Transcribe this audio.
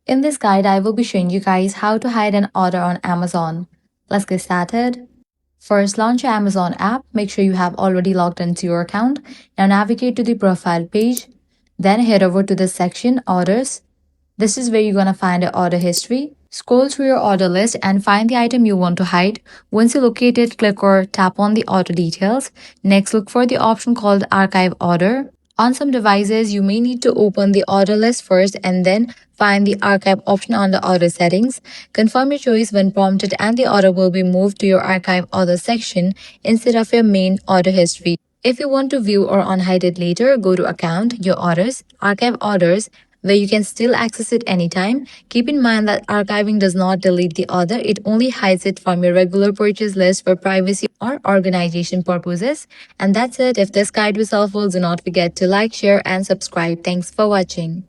In this guide, I will be showing you guys how to hide an order on Amazon. Let's get started. First, launch your Amazon app. Make sure you have already logged into your account. Now navigate to the profile page. Then head over to the section Orders. This is where you're going to find your order history. Scroll through your order list and find the item you want to hide. Once you locate it, click or tap on the order details. Next, look for the option called Archive Order. On some devices, you may need to open the order list first and then find the archive option on the order settings. Confirm your choice when prompted and the order will be moved to your archive order section instead of your main order history. If you want to view or unhide it later, go to Account, Your Orders, Archive Orders, where you can still access it anytime. Keep in mind that archiving does not delete the order, it only hides it from your regular purchase list for privacy or organization purposes. And that's it. If this guide was helpful, do not forget to like, share, and subscribe. Thanks for watching.